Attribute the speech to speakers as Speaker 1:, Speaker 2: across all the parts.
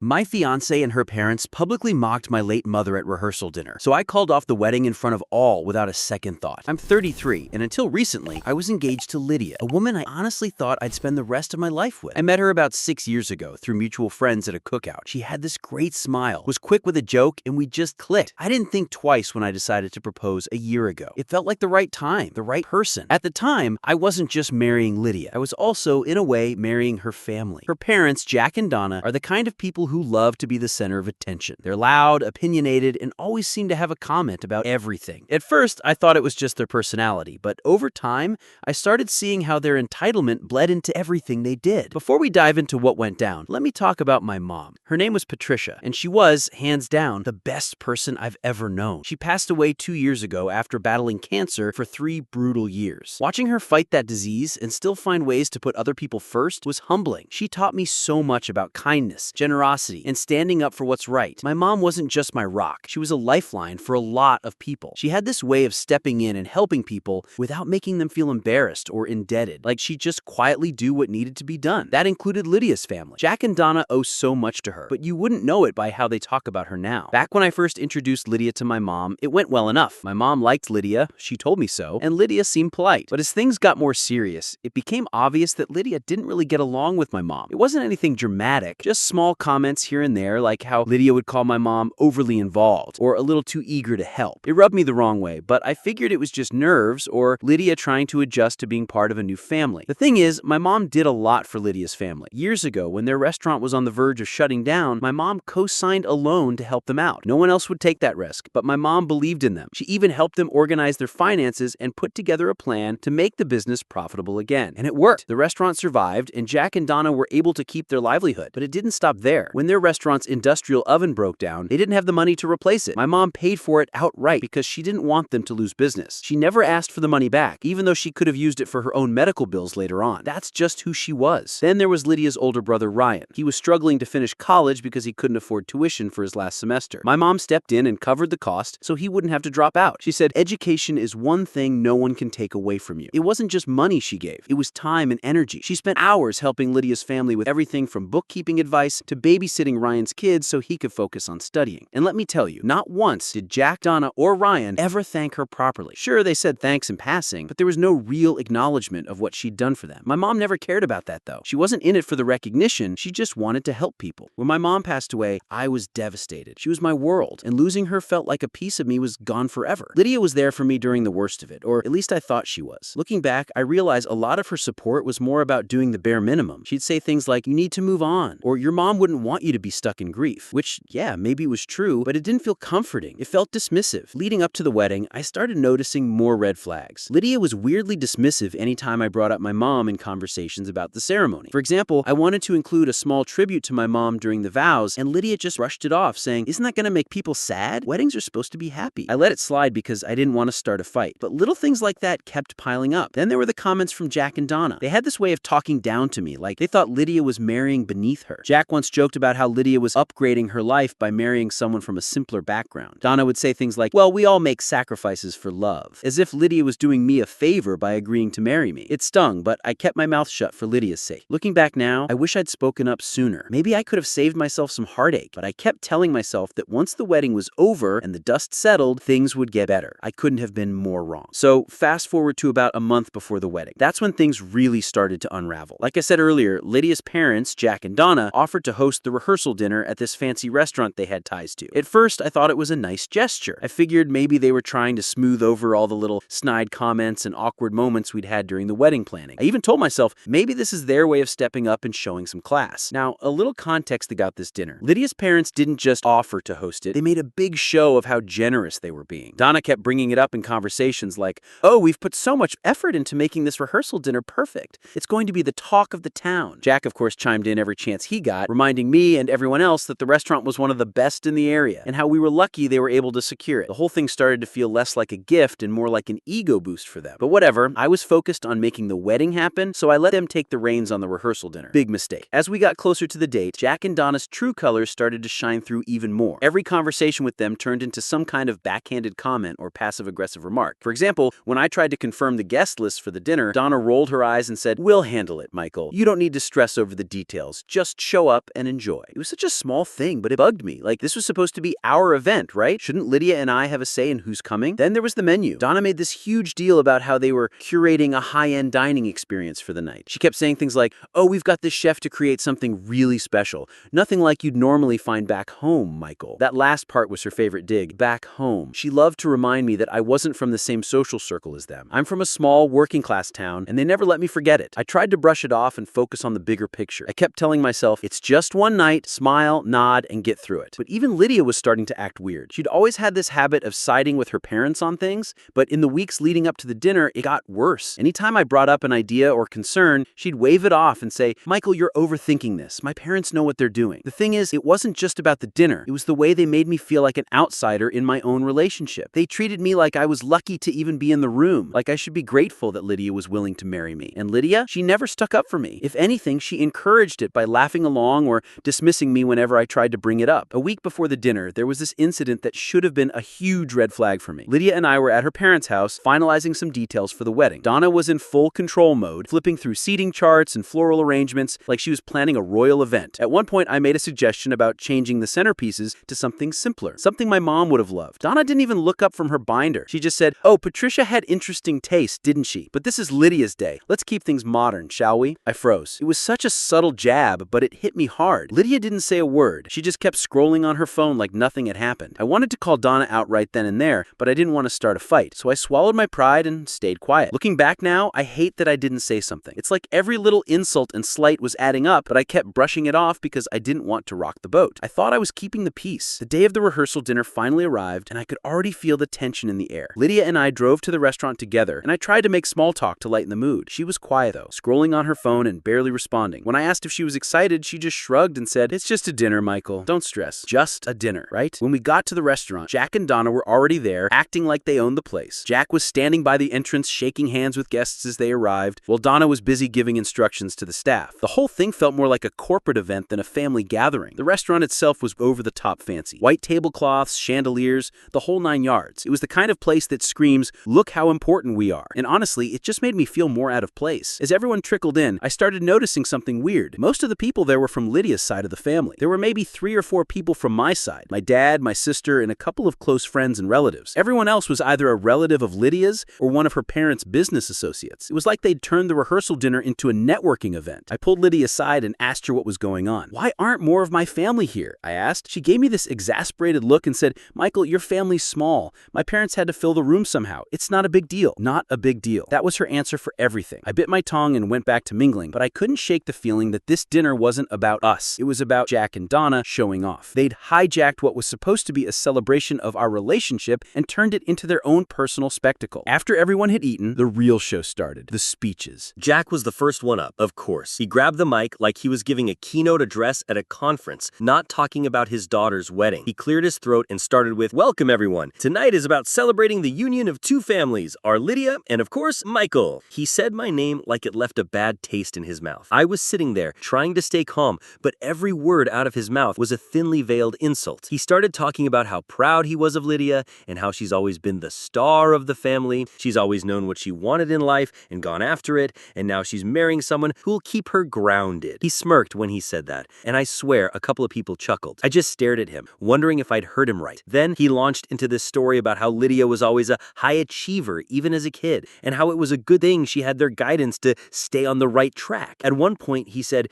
Speaker 1: My fiancée and her parents publicly mocked my late mother at rehearsal dinner, so I called off the wedding in front of all without a second thought. I'm 33, and until recently, I was engaged to Lydia, a woman I honestly thought I'd spend the rest of my life with. I met her about 6 years ago through mutual friends at a cookout. She had this great smile, was quick with a joke, and we just clicked. I didn't think twice when I decided to propose a year ago. It felt like the right time, the right person. At the time, I wasn't just marrying Lydia. I was also, in a way, marrying her family. Her parents, Jack and Donna, are the kind of people who love to be the center of attention. They're loud, opinionated, and always seem to have a comment about everything. At first, I thought it was just their personality, but over time, I started seeing how their entitlement bled into everything they did. Before we dive into what went down, let me talk about my mom. Her name was Patricia, and she was, hands down, the best person I've ever known. She passed away 2 years ago after battling cancer for 3 brutal years. Watching her fight that disease and still find ways to put other people first was humbling. She taught me so much about kindness, generosity, and standing up for what's right. My mom wasn't just my rock. She was a lifeline for a lot of people. She had this way of stepping in and helping people without making them feel embarrassed or indebted. Like she'd just quietly do what needed to be done. That included Lydia's family. Jack and Donna owe so much to her, but you wouldn't know it by how they talk about her now. Back when I first introduced Lydia to my mom, it went well enough. My mom liked Lydia, she told me so, and Lydia seemed polite. But as things got more serious, it became obvious that Lydia didn't really get along with my mom. It wasn't anything dramatic, just small comments here and there, like how Lydia would call my mom overly involved or a little too eager to help. It rubbed me the wrong way, but I figured it was just nerves or Lydia trying to adjust to being part of a new family. The thing is, my mom did a lot for Lydia's family. Years ago, when their restaurant was on the verge of shutting down, my mom co-signed a loan to help them out. No one else would take that risk, but my mom believed in them. She even helped them organize their finances and put together a plan to make the business profitable again. And it worked. The restaurant survived, and Jack and Donna were able to keep their livelihood. But it didn't stop there. When their restaurant's industrial oven broke down, they didn't have the money to replace it. My mom paid for it outright because she didn't want them to lose business. She never asked for the money back, even though she could have used it for her own medical bills later on. That's just who she was. Then there was Lydia's older brother, Ryan. He was struggling to finish college because he couldn't afford tuition for his last semester. My mom stepped in and covered the cost so he wouldn't have to drop out. She said, "Education is one thing no one can take away from you." It wasn't just money she gave. It was time and energy. She spent hours helping Lydia's family with everything from bookkeeping advice to babysitting Ryan's kids so he could focus on studying. And let me tell you, not once did Jack, Donna, or Ryan ever thank her properly. Sure, they said thanks in passing, but there was no real acknowledgement of what she'd done for them. My mom never cared about that, though. She wasn't in it for the recognition. She just wanted to help people. When my mom passed away, I was devastated. She was my world, and losing her felt like a piece of me was gone forever. Lydia was there for me during the worst of it, or at least I thought she was. Looking back, I realized a lot of her support was more about doing the bare minimum. She'd say things like, "You need to move on," or "Your mom wouldn't want you to be stuck in grief," which, yeah, maybe was true, but it didn't feel comforting. It felt dismissive. Leading up to the wedding, I started noticing more red flags. Lydia was weirdly dismissive anytime I brought up my mom in conversations about the ceremony. For example, I wanted to include a small tribute to my mom during the vows, and Lydia just brushed it off, saying, "Isn't that going to make people sad? Weddings are supposed to be happy." I let it slide because I didn't want to start a fight, but little things like that kept piling up. Then there were the comments from Jack and Donna. They had this way of talking down to me, like they thought Lydia was marrying beneath her. Jack once joked about how Lydia was upgrading her life by marrying someone from a simpler background. Donna would say things like, "Well, we all make sacrifices for love," as if Lydia was doing me a favor by agreeing to marry me. It stung, but I kept my mouth shut for Lydia's sake. Looking back now, I wish I'd spoken up sooner. Maybe I could have saved myself some heartache, but I kept telling myself that once the wedding was over and the dust settled, things would get better. I couldn't have been more wrong. So fast forward to about a month before the wedding. That's when things really started to unravel. Like I said earlier, Lydia's parents, Jack and Donna, offered to host the rehearsal dinner at this fancy restaurant they had ties to. At first, I thought it was a nice gesture. I figured maybe they were trying to smooth over all the little snide comments and awkward moments we'd had during the wedding planning. I even told myself, maybe this is their way of stepping up and showing some class. Now, a little context about this dinner. Lydia's parents didn't just offer to host it, they made a big show of how generous they were being. Donna kept bringing it up in conversations like, "Oh, we've put so much effort into making this rehearsal dinner perfect. It's going to be the talk of the town." Jack, of course, chimed in every chance he got, reminding me and everyone else that the restaurant was one of the best in the area and how we were lucky they were able to secure it. The whole thing started to feel less like a gift and more like an ego boost for them. But whatever, I was focused on making the wedding happen, so I let them take the reins on the rehearsal dinner. Big mistake. As we got closer to the date, Jack and Donna's true colors started to shine through even more. Every conversation with them turned into some kind of backhanded comment or passive-aggressive remark. For example, when I tried to confirm the guest list for the dinner, Donna rolled her eyes and said, "We'll handle it, Michael. You don't need to stress over the details. Just show up and enjoy." enjoy. It was such a small thing, but it bugged me. Like, this was supposed to be our event, right? Shouldn't Lydia and I have a say in who's coming? Then there was the menu. Donna made this huge deal about how they were curating a high-end dining experience for the night. She kept saying things like, "Oh, we've got this chef to create something really special. Nothing like you'd normally find back home, Michael." That last part was her favorite dig. Back home. She loved to remind me that I wasn't from the same social circle as them. I'm from a small, working-class town, and they never let me forget it. I tried to brush it off and focus on the bigger picture. I kept telling myself, it's just one night, smile, nod, and get through it. But even Lydia was starting to act weird. She'd always had this habit of siding with her parents on things, but in the weeks leading up to the dinner, it got worse. Anytime I brought up an idea or concern, she'd wave it off and say, "Michael, you're overthinking this. My parents know what they're doing." The thing is, it wasn't just about the dinner. It was the way they made me feel like an outsider in my own relationship. They treated me like I was lucky to even be in the room, like I should be grateful that Lydia was willing to marry me. And Lydia, she never stuck up for me. If anything, she encouraged it by laughing along or dismissing me whenever I tried to bring it up. A week before the dinner, there was this incident that should have been a huge red flag for me. Lydia and I were at her parents' house, finalizing some details for the wedding. Donna was in full control mode, flipping through seating charts and floral arrangements like she was planning a royal event. At one point, I made a suggestion about changing the centerpieces to something simpler, something my mom would have loved. Donna didn't even look up from her binder. She just said, "Oh, Patricia had interesting taste, didn't she? But this is Lydia's day. Let's keep things modern, shall we?" I froze. It was such a subtle jab, but it hit me hard. Lydia didn't say a word. She just kept scrolling on her phone like nothing had happened. I wanted to call Donna out right then and there, but I didn't want to start a fight, so I swallowed my pride and stayed quiet. Looking back now, I hate that I didn't say something. It's like every little insult and slight was adding up, but I kept brushing it off because I didn't want to rock the boat. I thought I was keeping the peace. The day of the rehearsal dinner finally arrived, and I could already feel the tension in the air. Lydia and I drove to the restaurant together, and I tried to make small talk to lighten the mood. She was quiet though, scrolling on her phone and barely responding. When I asked if she was excited, she just shrugged and said, "It's just a dinner, Michael. Don't stress. Just a dinner, right?" When we got to the restaurant, Jack and Donna were already there, acting like they owned the place. Jack was standing by the entrance, shaking hands with guests as they arrived, while Donna was busy giving instructions to the staff. The whole thing felt more like a corporate event than a family gathering. The restaurant itself was over the top fancy. White tablecloths, chandeliers, the whole 9 yards. It was the kind of place that screams, "Look how important we are." And honestly, it just made me feel more out of place. As everyone trickled in, I started noticing something weird. Most of the people there were from Lydia's side of the family. There were maybe 3 or 4 people from my side, my dad, my sister, and a couple of close friends and relatives. Everyone else was either a relative of Lydia's or one of her parents' business associates. It was like they'd turned the rehearsal dinner into a networking event. I pulled Lydia aside and asked her what was going on. "Why aren't more of my family here?" I asked. She gave me this exasperated look and said, "Michael, your family's small. My parents had to fill the room somehow. It's not a big deal." Not a big deal. That was her answer for everything. I bit my tongue and went back to mingling, but I couldn't shake the feeling that this dinner wasn't about us. It was about Jack and Donna showing off. They'd hijacked what was supposed to be a celebration of our relationship and turned it into their own personal spectacle. After everyone had eaten, the real show started. The speeches.
Speaker 2: Jack was the first one up, of course. He grabbed the mic like he was giving a keynote address at a conference, not talking about his daughter's wedding. He cleared his throat and started with, "Welcome, everyone. Tonight is about celebrating the union of 2 families, our Lydia and, of course, Michael." He said my name like it left a bad taste in his mouth. I was sitting there, trying to stay calm, but every word out of his mouth was a thinly veiled insult. He started talking about how proud he was of Lydia and how she's always been the star of the family. She's always known what she wanted in life and gone after it, and now she's marrying someone who will keep her grounded. He smirked when he said that, and I swear a couple of people chuckled. I just stared at him, wondering if I'd heard him right. Then he launched into this story about how Lydia was always a high achiever, even as a kid, and how it was a good thing she had their guidance to stay on the right track. At one point, he said,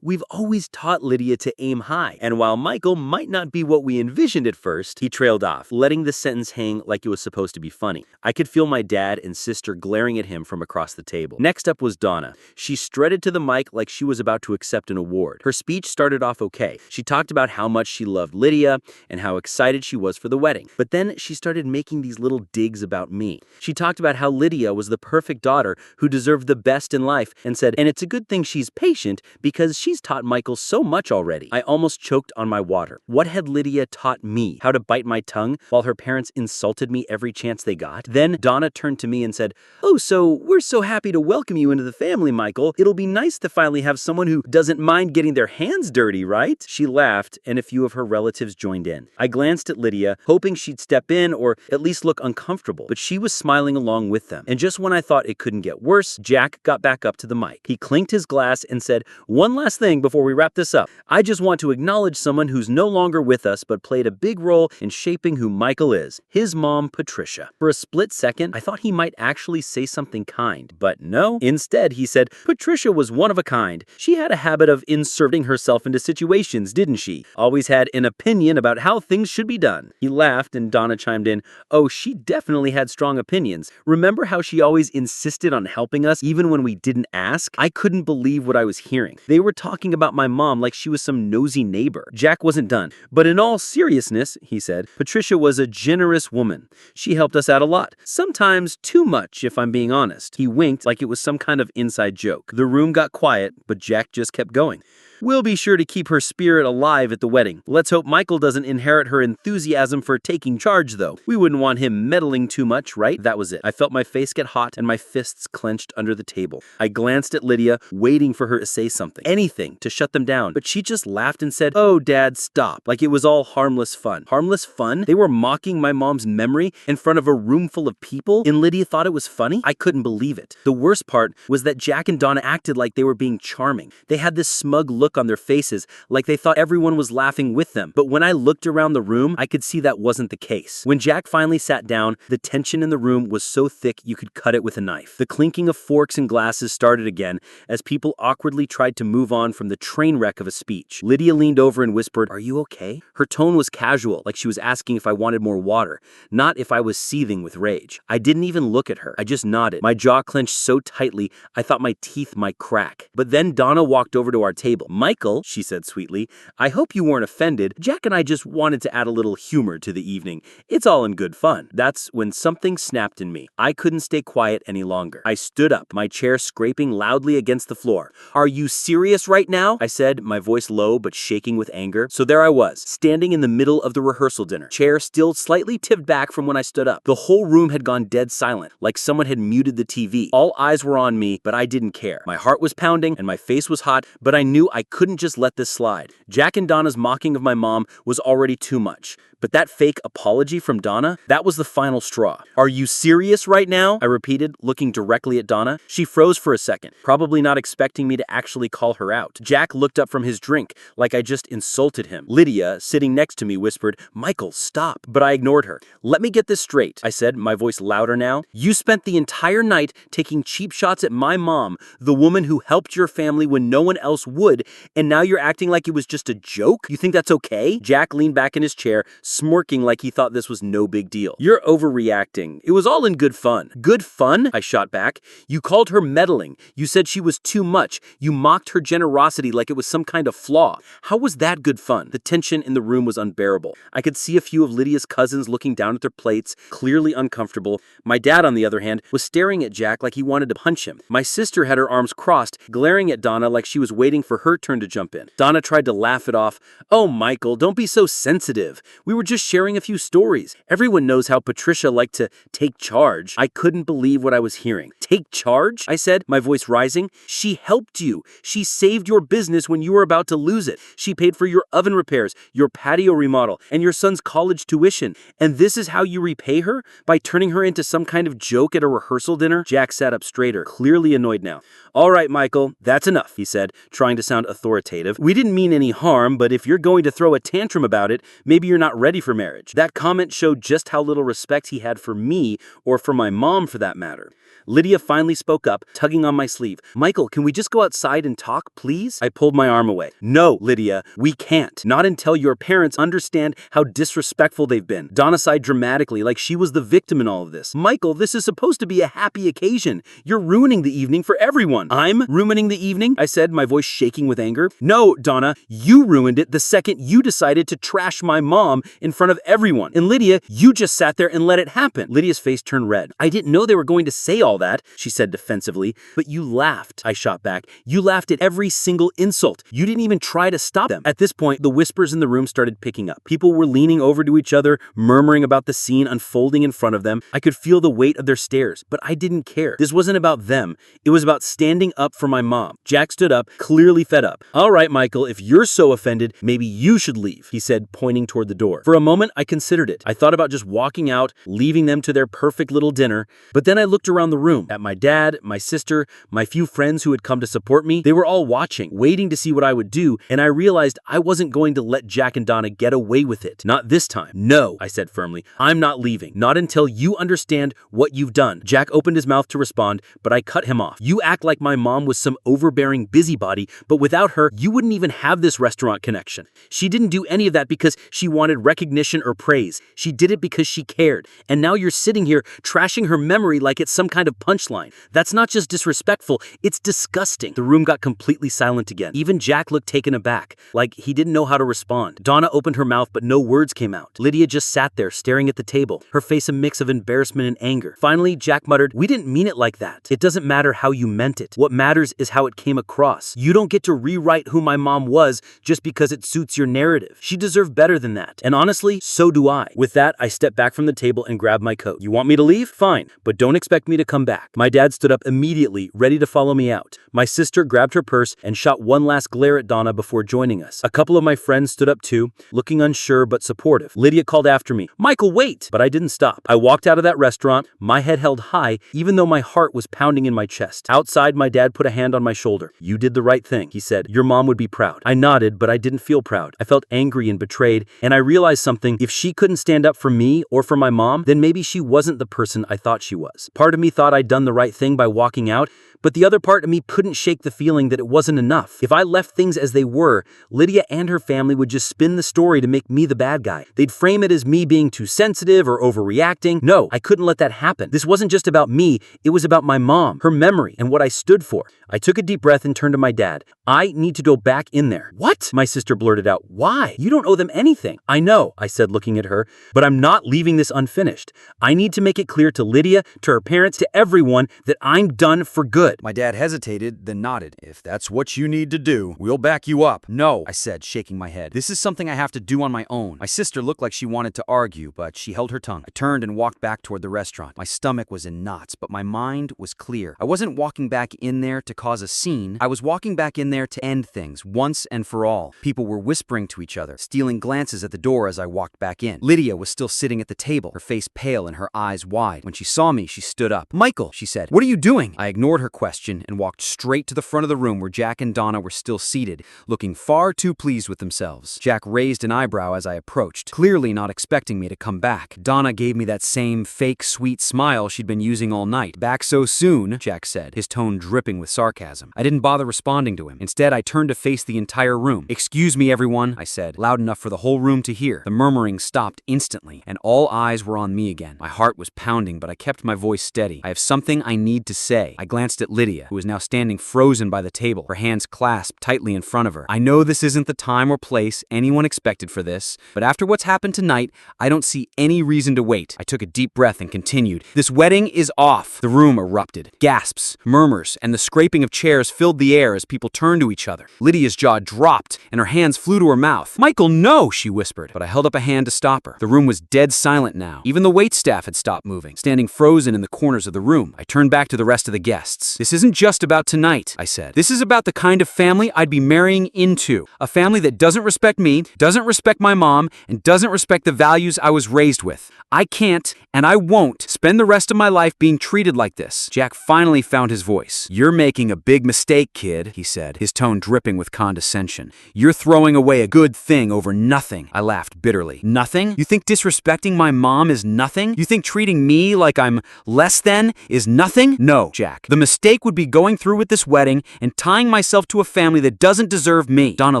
Speaker 2: "We've always taught Lydia to aim high, and while Michael might not be what we envisioned at first," he trailed off, letting the sentence hang like it was supposed to be funny. I could feel my dad and sister glaring at him from across the table. Next up was Donna. She strutted to the mic like she was about to accept an award. Her speech started off okay. She talked about how much she loved Lydia and how excited she was for the wedding. But then she started making these little digs about me. She talked about how Lydia was the perfect daughter who deserved the best in life and said, "And it's a good thing she's patient because she's taught Michael so much already." I almost choked on my water. What had Lydia taught me? How to bite my tongue while her parents insulted me every chance they got? Then Donna turned to me and said, "Oh, so we're so happy to welcome you into the family, Michael. It'll be nice to finally have someone who doesn't mind getting their hands dirty, right?" She laughed, and a few of her relatives joined in. I glanced at Lydia, hoping she'd step in or at least look uncomfortable, but she was smiling along with them. And just when I thought it couldn't get worse, Jack got back up to the mic. He clinked his glass and said, "One last thing before we wrap this us up. I just want to acknowledge someone who's no longer with us but played a big role in shaping who Michael is. His mom, Patricia. For a split second, I thought he might actually say something kind. But no. Instead, he said, Patricia was one of a kind. She had a habit of inserting herself into situations, didn't she? Always had an opinion about how things should be done. He laughed and Donna chimed in, oh, she definitely had strong opinions. Remember how she always insisted on helping us even when we didn't ask? I couldn't believe what I was hearing. They were talking about my mom like she was some nosy neighbor. Jack wasn't done. But in all seriousness, he said, Patricia was a generous woman. She helped us out a lot. Sometimes too much, if I'm being honest. He winked like it was some kind of inside joke. The room got quiet, but Jack just kept going. We'll be sure to keep her spirit alive at the wedding. Let's hope Michael doesn't inherit her enthusiasm for taking charge, though. We wouldn't want him meddling too much, right? That was it. I felt my face get hot and my fists clenched under the table. I glanced at Lydia, waiting for her to say something. Anything to shut them down. But she just laughed and said, oh, Dad, stop. Like it was all harmless fun. Harmless fun? They were mocking my mom's memory in front of a room full of people? And Lydia thought it was funny? I couldn't believe it. The worst part was that Jack and Donna acted like they were being charming. They had this smug look on their faces, like they thought everyone was laughing with them. But when I looked around the room, I could see that wasn't the case. When Jack finally sat down, the tension in the room was so thick you could cut it with a knife. The clinking of forks and glasses started again as people awkwardly tried to move on from the train wreck of a speech. Lydia leaned over and whispered, are you okay? Her tone was casual, like she was asking if I wanted more water, not if I was seething with rage. I didn't even look at her. I just nodded. My jaw clenched so tightly, I thought my teeth might crack. But then Donna walked over to our table. Michael, she said sweetly, I hope you weren't offended. Jack and I just wanted to add a little humor to the evening. It's all in good fun. That's when something snapped in me. I couldn't stay quiet any longer. I stood up, my chair scraping loudly against the floor. Are you serious right now? I said, my voice low but shaking with anger. So there I was, standing in the middle of the rehearsal dinner, chair still slightly tipped back from when I stood up. The whole room had gone dead silent, like someone had muted the TV. All eyes were on me, but I didn't care. My heart was pounding and my face was hot, but I knew I couldn't just let this slide. Jack and Donna's mocking of my mom was already too much. But that fake apology from Donna, that was the final straw. Are you serious right now? I repeated, looking directly at Donna. She froze for a second, probably not expecting me to actually call her out. Jack looked up from his drink, like I just insulted him. Lydia, sitting next to me, whispered, Michael, stop. But I ignored her. Let me get this straight, I said, my voice louder now. You spent the entire night taking cheap shots at my mom, the woman who helped your family when no one else would, and now you're acting like it was just a joke? You think that's okay? Jack leaned back in his chair, smirking like he thought this was no big deal. You're overreacting. It was all in good fun. Good fun? I shot back. You called her meddling. You said she was too much. You mocked her generosity like it was some kind of flaw. How was that good fun? The tension in the room was unbearable. I could see a few of Lydia's cousins looking down at their plates, clearly uncomfortable. My dad, on the other hand, was staring at Jack like he wanted to punch him. My sister had her arms crossed, glaring at Donna like she was waiting for her turn to jump in. Donna tried to laugh it off. Oh, Michael, don't be so sensitive. We were just sharing a few stories. Everyone knows how Patricia liked to take charge. I couldn't believe what I was hearing. Take charge? I said, my voice rising. She helped you. She saved your business when you were about to lose it. She paid for your oven repairs, your patio remodel, and your son's college tuition. And this is how you repay her? By turning her into some kind of joke at a rehearsal dinner? Jack sat up straighter, clearly annoyed now. All right, Michael, that's enough, he said, trying to sound authoritative. We didn't mean any harm, but if you're going to throw a tantrum about it, maybe you're not ready for marriage. That comment showed just how little respect he had for me, or for my mom for that matter. Lydia finally spoke up, tugging on my sleeve. Michael, can we just go outside and talk, please? I pulled my arm away. No, Lydia, we can't. Not until your parents understand how disrespectful they've been. Donna sighed dramatically, like she was the victim in all of this. Michael, this is supposed to be a happy occasion. You're ruining the evening for everyone. I'm ruining the evening? I said, my voice shaking with anger. No, Donna, you ruined it the second you decided to trash my mom in front of everyone. And Lydia, you just sat there and let it happen. Lydia's face turned red. I didn't know they were going to say all that, she said defensively. But you laughed, I shot back. You laughed at every single insult. You didn't even try to stop them. At this point, the whispers in the room started picking up. People were leaning over to each other, murmuring about the scene unfolding in front of them. I could feel the weight of their stares, but I didn't care. This wasn't about them. It was about standing up for my mom. Jack stood up, clearly fed up. up. "All right, Michael, if you're so offended, maybe you should leave," he said, pointing toward the door. For a moment, I considered it. I thought about just walking out, leaving them to their perfect little dinner, but then I looked around the room at my dad, my sister, my few friends who had come to support me. They were all watching, waiting to see what I would do, and I realized I wasn't going to let Jack and Donna get away with it. Not this time. "No," I said firmly. "I'm not leaving. Not until you understand what you've done." Jack opened his mouth to respond, but I cut him off. "You act like my mom was some overbearing busybody, but without her, you wouldn't even have this restaurant connection. She didn't do any of that because she wanted recognition or praise. She did it because she cared. And now you're sitting here trashing her memory like it's some kind of punchline. That's not just disrespectful, it's disgusting." The room got completely silent again. Even Jack looked taken aback, like he didn't know how to respond. Donna opened her mouth, but no words came out. Lydia just sat there, staring at the table, her face a mix of embarrassment and anger. Finally, Jack muttered, "We didn't mean it like that. It doesn't matter how you meant it. What matters is how it came across. You don't get to rewrite who my mom was just because it suits your narrative. She deserved better than that. And honestly, so do I." With that, I stepped back from the table and grabbed my coat. "You want me to leave? Fine, but don't expect me to come back." My dad stood up immediately, ready to follow me out. My sister grabbed her purse and shot one last glare at Donna before joining us. A couple of my friends stood up too, looking unsure but supportive. Lydia called after me, "Michael, wait!" But I didn't stop. I walked out of that restaurant, my head held high, even though my heart was pounding in my chest. Outside, my dad put a hand on my shoulder. "You did the right thing," he said. "Your mom would be proud." I nodded, but I didn't feel proud. I felt angry and betrayed, and I realized something. If she couldn't stand up for me or for my mom, then maybe she wasn't the person I thought she was. Part of me thought I'd done the right thing by walking out, but the other part of me couldn't shake the feeling that it wasn't enough. If I left things as they were, Lydia and her family would just spin the story to make me the bad guy. They'd frame it as me being too sensitive or overreacting. No, I couldn't let that happen. This wasn't just about me, it was about my mom, her memory, and what I stood for. I took a deep breath and turned to my dad. "I need to go back in there." "What?" my sister blurted out. "Why? You don't owe them anything." "I know," I said, looking at her, "but I'm not leaving this unfinished. I need to make it clear to Lydia, to her parents, to everyone that I'm done for good."
Speaker 1: My dad hesitated, then nodded. "If that's what you need to do, we'll back you up." "No," I said, shaking my head. "This is something I have to do on my own." My sister looked like she wanted to argue, but she held her tongue. I turned and walked back toward the restaurant. My stomach was in knots, but my mind was clear. I wasn't walking back in there to cause a scene. I was walking back in there to end things, once and for all. People were whispering to each other, stealing glances at the door as I walked back in. Lydia was still sitting at the table, her face pale and her eyes wide. When she saw me, she stood up. "Michael," she said, "what are you doing?" I ignored her question and walked straight to the front of the room where Jack and Donna were still seated, looking far too pleased with themselves. Jack raised an eyebrow as I approached, clearly not expecting me to come back. Donna gave me that same fake sweet smile she'd been using all night. "Back so soon?" Jack said, his tone dripping with sarcasm. I didn't bother responding to him. Instead, I turned to face the entire room. "Excuse me, everyone," I said, loud enough for the whole room to hear. The murmuring stopped instantly, and all eyes were on me again. My heart was pounding, but I kept my voice steady. "I have something I need to say." I glanced at Lydia, who was now standing frozen by the table, her hands clasped tightly in front of her. "I know this isn't the time or place anyone expected for this, but after what's happened tonight, I don't see any reason to wait." I took a deep breath and continued. "This wedding is off." The room erupted. Gasps, murmurs, and the scraping of chairs filled the air as people turned to each other. Lydia's jaw dropped, and her hands flew to her mouth. "Michael, no!" she whispered, but I held up a hand to stop her. The room was dead silent now. Even the waitstaff had stopped moving, standing frozen in the corners of the room. I turned back to the rest of the guests. "This isn't just about tonight," I said. "This is about the kind of family I'd be marrying into. A family that doesn't respect me, doesn't respect my mom, and doesn't respect the values I was raised with. I can't, and I won't, spend the rest of my life being treated like this." Jack finally found his voice. "You're making a big mistake, kid," he said, his tone dripping with condescension. "You're throwing away a good thing over nothing." I laughed bitterly. "Nothing? You think disrespecting my mom is nothing? You think treating me like I'm less than is nothing? No, Jack. The mistake would be going through with this wedding and tying myself to a family that doesn't deserve me." Donna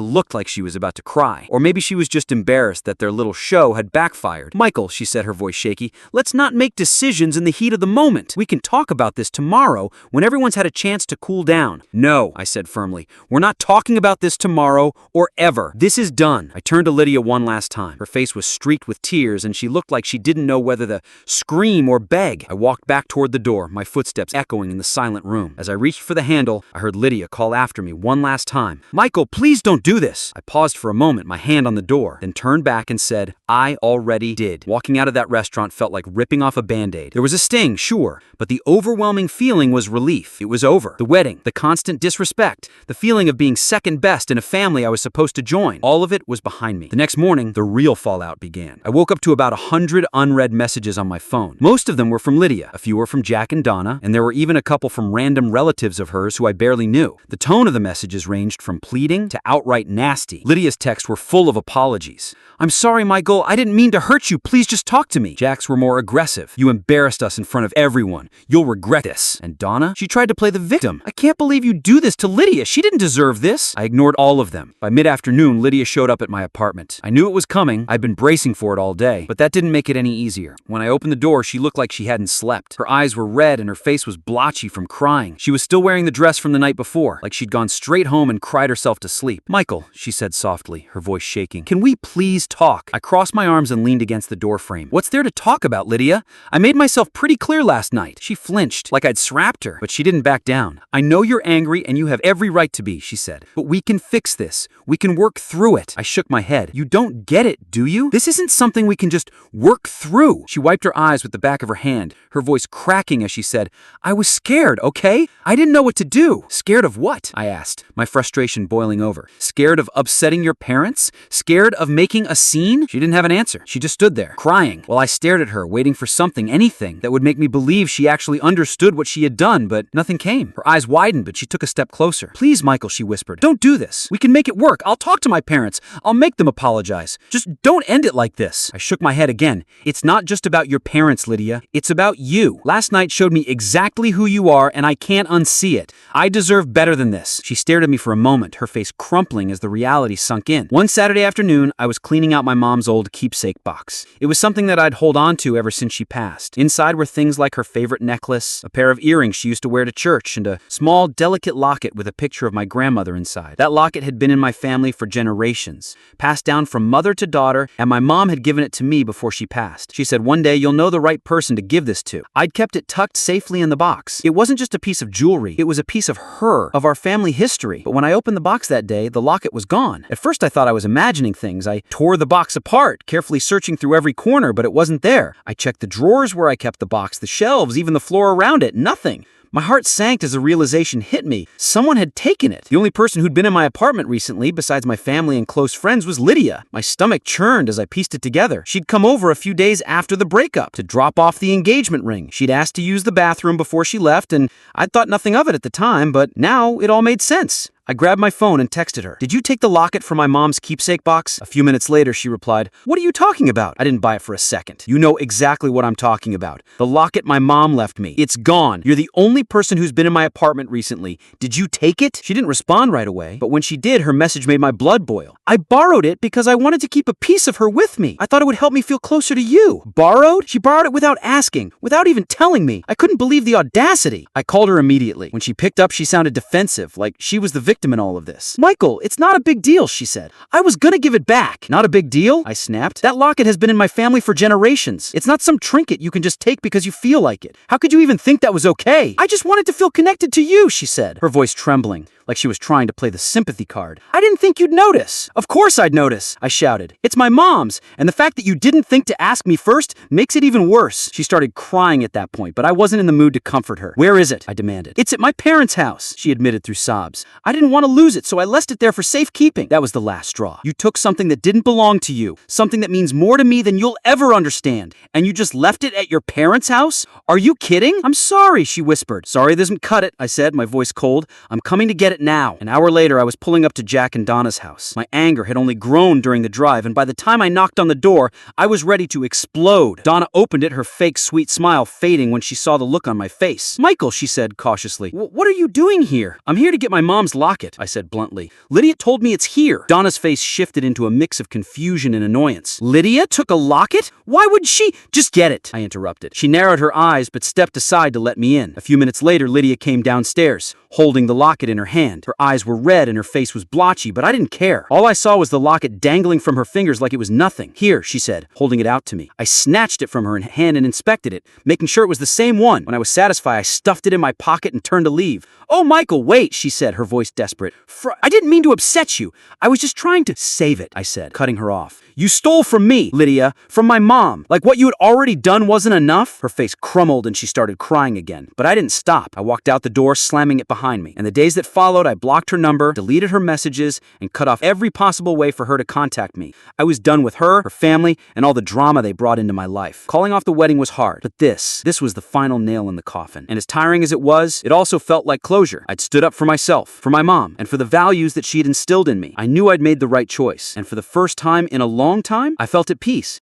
Speaker 1: looked like she was about to cry. Or maybe she was just embarrassed that their little show had backfired. "Michael," she said, her voice shaky, "let's not make decisions in the heat of the moment. We can talk about this tomorrow when everyone's had a chance to cool down." "No," I said firmly. "We're not talking about this tomorrow or ever. This is done." I turned to Lydia one last time. Her face was streaked with tears, and she looked like she didn't know whether to scream or beg. I walked back toward the door, my footsteps echoing in the silent room. room. As I reached for the handle, I heard Lydia call after me one last time. "Michael, please don't do this." I paused for a moment, my hand on the door, then turned back and said, "I already did." Walking out of that restaurant felt like ripping off a Band-Aid. There was a sting, sure, but the overwhelming feeling was relief. It was over. The wedding, the constant disrespect, the feeling of being second best in a family I was supposed to join, all of it was behind me. The next morning, the real fallout began. I woke up to about 100 unread messages on my phone. Most of them were from Lydia. A few were from Jack and Donna, and there were even a couple from random relatives of hers who I barely knew. The tone of the messages ranged from pleading to outright nasty. Lydia's texts were full of apologies. "I'm sorry, Michael. I didn't mean to hurt you. Please just talk to me." Jack's were more aggressive. "You embarrassed us in front of everyone. You'll regret this." And Donna? She tried to play the victim. "I can't believe you do this to Lydia. She didn't deserve this." I ignored all of them. By mid-afternoon, Lydia showed up at my apartment. I knew it was coming. I'd been bracing for it all day, but that didn't make it any easier. When I opened the door, she looked like she hadn't slept. Her eyes were red and her face was blotchy from crying. She was still wearing the dress from the night before, like she'd gone straight home and cried herself to sleep. "Michael," she said softly, her voice shaking, "can we please talk?" I crossed my arms and leaned against the doorframe. "What's there to talk about, Lydia? I made myself pretty clear last night." She flinched, like I'd strapped her, but she didn't back down. "I know you're angry and you have every right to be," she said, "but we can fix this. We can work through it." I shook my head. "You don't get it, do you? This isn't something we can just work through." She wiped her eyes with the back of her hand, her voice cracking as she said, "I was scared, okay? I didn't know what to do." "Scared of what?" I asked, my frustration boiling over. "Scared of upsetting your parents? Scared of making a scene?" She didn't have an answer. She just stood there, crying, while I stared at her, waiting for something, anything, that would make me believe she actually understood what she had done, but nothing came. Her eyes widened, but she took a step closer. "Please, Michael," she whispered, "don't do this. We can make it work. I'll talk to my parents. I'll make them apologize. Just don't end it like this." I shook my head again. "It's not just about your parents, Lydia. It's about you. Last night showed me exactly who you are, and I can't unsee it. I deserve better than this." She stared at me for a moment, her face crumpling as the reality sunk in. One Saturday afternoon, I was cleaning out my mom's old keepsake box. It was something that I'd hold on to ever since she passed. Inside were things like her favorite necklace, a pair of earrings she used to wear to church, and a small, delicate locket with a picture of my grandmother inside. That locket had been in my family for generations, passed down from mother to daughter, and my mom had given it to me before she passed. She said, "One day you'll know the right person to give this to." I'd kept it tucked safely in the box. It wasn't just a piece of jewelry, it was a piece of her, of our family history. But when I opened the box that day, the locket was gone. At first I thought I was imagining things. I tore the box apart, carefully searching through every corner, but it wasn't there. I checked the drawers where I kept the box, the shelves, even the floor around it. Nothing. My heart sank as the realization hit me. Someone had taken it. The only person who'd been in my apartment recently, besides my family and close friends, was Lydia. My stomach churned as I pieced it together. She'd come over a few days after the breakup to drop off the engagement ring. She'd asked to use the bathroom before she left, and I'd thought nothing of it at the time, but now it all made sense. I grabbed my phone and texted her. "Did you take the locket from my mom's keepsake box?" A few minutes later, she replied, "What are you talking about?" I didn't buy it for a second. "You know exactly what I'm talking about. The locket my mom left me. It's gone. You're the only person who's been in my apartment recently. Did you take it?" She didn't respond right away, but when she did, her message made my blood boil. "I borrowed it because I wanted to keep a piece of her with me. I thought it would help me feel closer to you." Borrowed? She borrowed it without asking, without even telling me. I couldn't believe the audacity. I called her immediately. When she picked up, she sounded defensive, like she was the victim in all of this. "Michael, it's not a big deal," she said. "I was gonna give it back." "Not a big deal?" I snapped. "That locket has been in my family for generations. It's not some trinket you can just take because you feel like it. How could you even think that was okay?" "I just wanted to feel connected to you," she said, her voice trembling, like she was trying to play the sympathy card. "I didn't think you'd notice." "Of course I'd notice," I shouted. "It's my mom's, and the fact that you didn't think to ask me first makes it even worse." She started crying at that point, but I wasn't in the mood to comfort her. "Where is it?" I demanded. "It's at my parents' house," she admitted through sobs. "I didn't want to lose it, so I left it there for safekeeping." That was the last straw. "You took something that didn't belong to you, something that means more to me than you'll ever understand, and you just left it at your parents' house? Are you kidding?" "I'm sorry," she whispered. "Sorry doesn't cut it," I said, my voice cold. "I'm coming to get it now." An hour later, I was pulling up to Jack and Donna's house. My anger had only grown during the drive, and by the time I knocked on the door, I was ready to explode. Donna opened it, her fake sweet smile fading when she saw the look on my face. "Michael," she said cautiously, "what are you doing here?" "I'm here to get my mom's locket locket, I said bluntly. Lydia told me it's here. Donna's face shifted into a mix of confusion and annoyance. Lydia took a locket? Why would she? Just get it, I interrupted. She narrowed her eyes but stepped aside to let me in. A few minutes later, Lydia came downstairs, holding the locket in her hand. Her eyes were red and her face was blotchy, but I didn't care. All I saw was the locket dangling from her fingers like it was nothing. Here, she said, holding it out to me. I snatched it from her hand and inspected it, making sure it was the same one. When I was satisfied, I stuffed it in my pocket and turned to leave. Oh, Michael, wait, she said, her voice desperate. I didn't mean to upset you. I was just trying to save it, I said, cutting her off. You stole from me, Lydia, from my mom. Like what you had already done wasn't enough? Her face crumbled and she started crying again. But I didn't stop. I walked out the door, slamming it behind me. And the days that followed, I blocked her number, deleted her messages, and cut off every possible way for her to contact me. I was done with her family, and all the drama they brought into my life. Calling off the wedding was hard, but this was the final nail in the coffin. And as tiring as it was, it also felt like closure. I'd stood up for myself, for my mom, and for the values that she had instilled in me. I knew I'd made the right choice, and for the first time in a long time, I felt at peace.